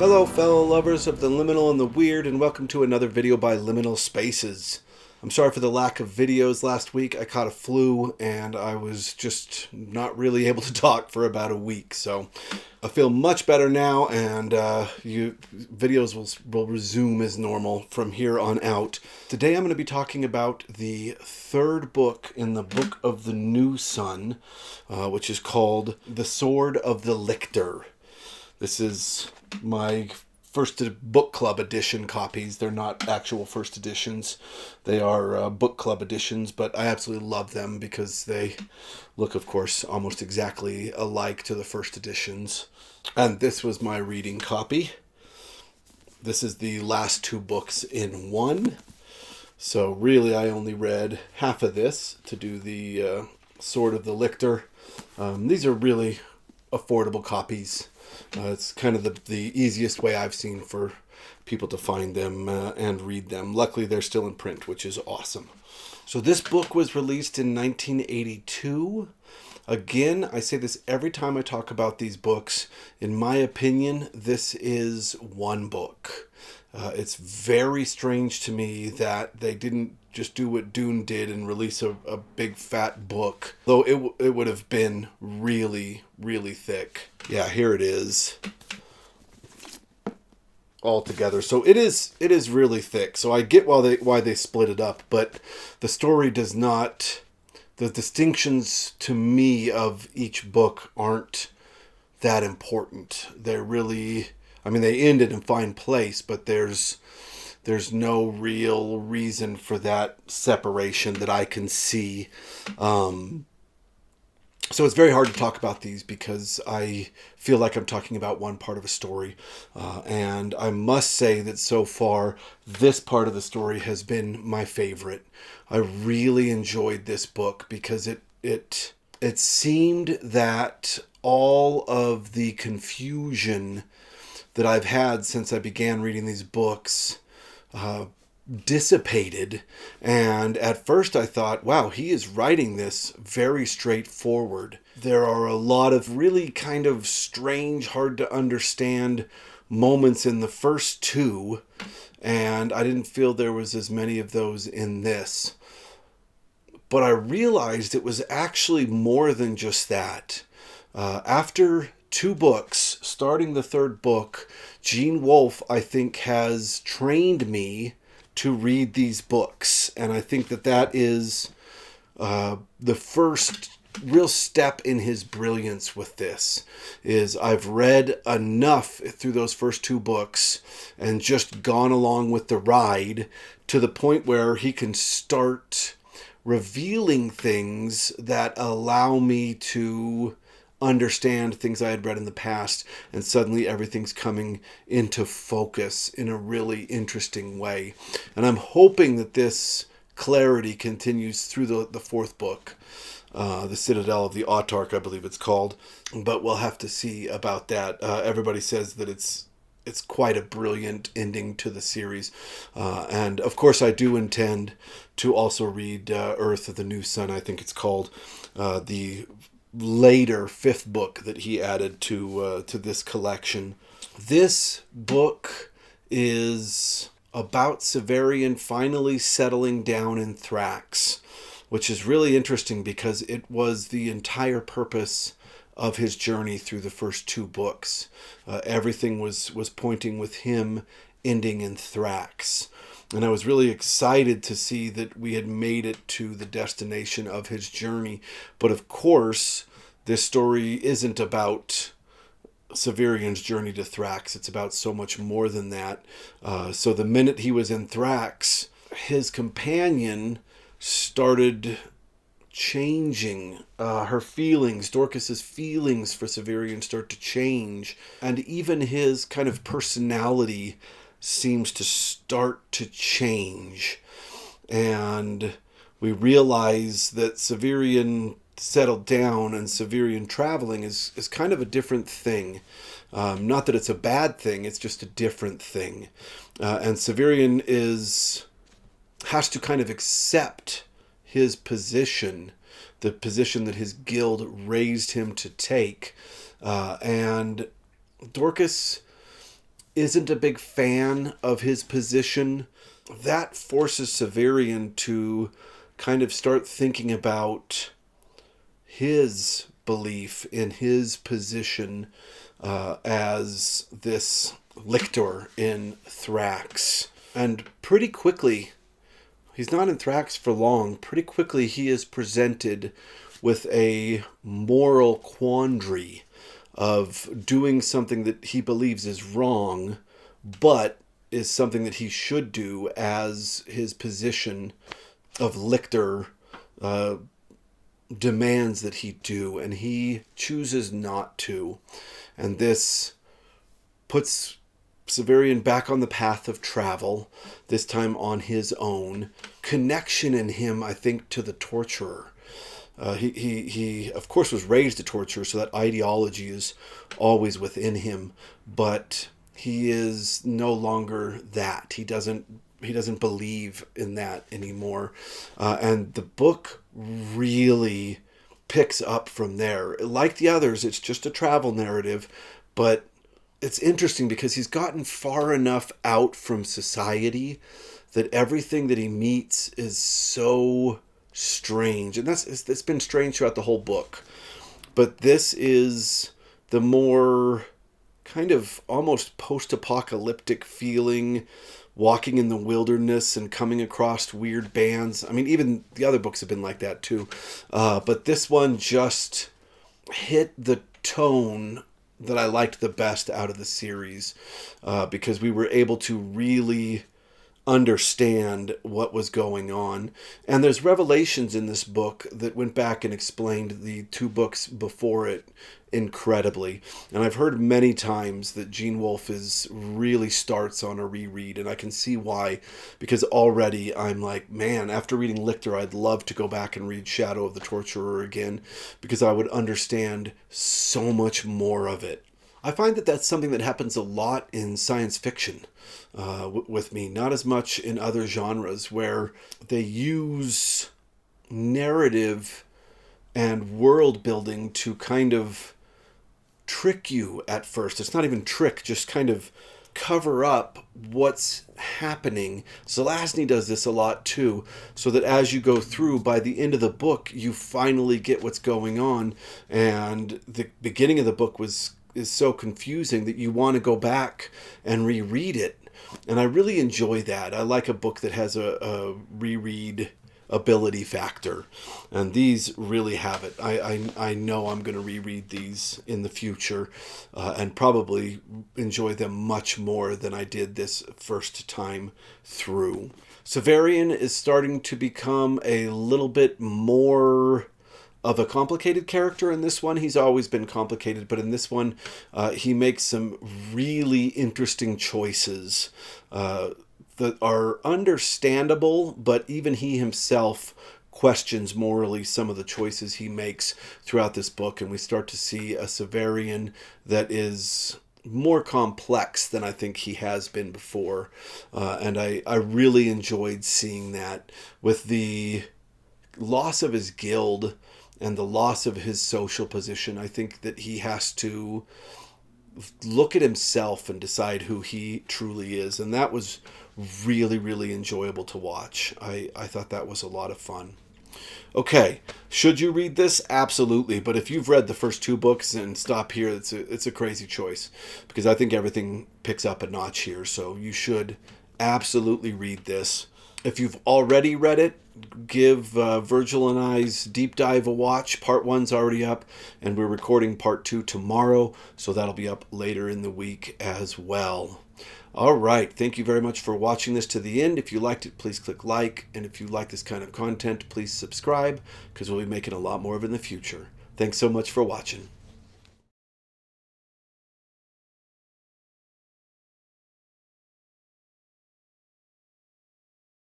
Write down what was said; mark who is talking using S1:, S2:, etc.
S1: Hello fellow lovers of the liminal and the weird, and welcome to another video by Liminal Spaces. I'm sorry for the lack of videos last week. I caught a flu and I was just not really able to talk for about a week. So I feel much better now, and videos will resume as normal from here on out. Today I'm going to be talking about the third book in the Book of the New Sun, which is called The Sword of the Lictor. This is my first book club edition copies. They're not actual first editions. They are book club editions, but I absolutely love them because they look, of course, almost exactly alike to the first editions. And this was my reading copy. This is the last two books in one. So really, I only read half of this to do the Sword of the Lictor. These are really affordable copies. It's kind of the easiest way I've seen for people to find them and read them. Luckily, they're still in print, which is awesome. So this book was released in 1982. Again, I say this every time I talk about these books. In my opinion, this is one book. It's very strange to me that they didn't just do what Dune did and release a big fat book. Though it would have been really, really thick. Yeah, here it is. All together. So it is really thick. So I get why they split it up, but the story does not. The distinctions to me of each book aren't that important. They're really, I mean, they end in a fine place, but there's no real reason for that separation that I can see. So it's very hard to talk about these because I feel like I'm talking about one part of a story. And I must say that so far, this part of the story has been my favorite. I really enjoyed this book because it seemed that all of the confusion that I've had since I began reading these books dissipated. And at first I thought, wow, he is writing this very straightforward. There are a lot of really kind of strange, hard to understand moments in the first two, and I didn't feel there was as many of those in this. But I realized it was actually more than just that. After two books, starting the third book, Gene Wolfe, I think, has trained me to read these books. And I think that is the first real step in his brilliance with this. Is I've read enough through those first two books and just gone along with the ride to the point where he can start revealing things that allow me to understand things I had read in the past, and suddenly everything's coming into focus in a really interesting way. And I'm hoping that this clarity continues through the fourth book, The Citadel of the Autarch, I believe it's called, but we'll have to see about that. Everybody says that it's quite a brilliant ending to the series. And of course I do intend to also read Earth of the New Sun, I think it's called, the later fifth book that he added to this collection. This book is about Severian finally settling down in Thrax, which is really interesting because it was the entire purpose of his journey through the first two books. Everything was pointing with him ending in Thrax. And I was really excited to see that we had made it to the destination of his journey. But of course, this story isn't about Severian's journey to Thrax. It's about so much more than that. So the minute he was in Thrax, his companion started changing. Her feelings, Dorcas's feelings for Severian start to change. And even his kind of personality seems to start to change. And we realize that Severian settled down and Severian traveling is kind of a different thing. Not that it's a bad thing, it's just a different thing. And Severian has to kind of accept his position, the position that his guild raised him to take. And Dorcas isn't a big fan of his position. That forces Severian to kind of start thinking about his belief in his position as this Lictor in Thrax. And pretty quickly, he's not in Thrax for long, pretty quickly he is presented with a moral quandary of doing something that he believes is wrong, but is something that he should do as his position of Lictor demands that he do, and he chooses not to. And this puts Severian back on the path of travel, this time on his own. Connection in him, I think, to the torturer. He of course was raised a torturer, so that ideology is always within him, but he is no longer that. He doesn't believe in that anymore. And the book really picks up from there. Like the others, it's just a travel narrative, but it's interesting because he's gotten far enough out from society that everything that he meets is so strange. And it's been strange throughout the whole book. But this is the more kind of almost post-apocalyptic feeling, walking in the wilderness and coming across weird bands. I mean, even the other books have been like that too. But this one just hit the tone that I liked the best out of the series, because we were able to really understand what was going on. And there's revelations in this book that went back and explained the two books before it incredibly. And I've heard many times that Gene Wolfe really starts on a reread, and I can see why, because already I'm like, man, after reading Lictor, I'd love to go back and read Shadow of the Torturer again, because I would understand so much more of it. I find that that's something that happens a lot in science fiction with me, not as much in other genres, where they use narrative and world building to kind of trick you at first. It's not even trick, just kind of cover up what's happening. Zelazny does this a lot too, so that as you go through, by the end of the book, you finally get what's going on. And the beginning of the book is so confusing that you want to go back and reread it. And I really enjoy that. I like a book that has a reread ability factor, and these really have it. I know I'm going to reread these in the future and probably enjoy them much more than I did this first time through. Severian is starting to become a little bit more of a complicated character in this one. He's always been complicated, but in this one, he makes some really interesting choices that are understandable, but even he himself questions morally some of the choices he makes throughout this book, and we start to see a Severian that is more complex than I think he has been before. And I really enjoyed seeing that with the loss of his guild and the loss of his social position. I think that he has to look at himself and decide who he truly is. And that was really, really enjoyable to watch. I thought that was a lot of fun. Okay, should you read this? Absolutely. But if you've read the first two books and stop here, it's a crazy choice, because I think everything picks up a notch here. So you should absolutely read this. If you've already read it, give Virgil and I's Deep Dive a watch. Part 1's already up, and we're recording Part 2 tomorrow, so that'll be up later in the week as well. All right, thank you very much for watching this to the end. If you liked it, please click like, and if you like this kind of content, please subscribe, because we'll be making a lot more of it in the future. Thanks so much for watching.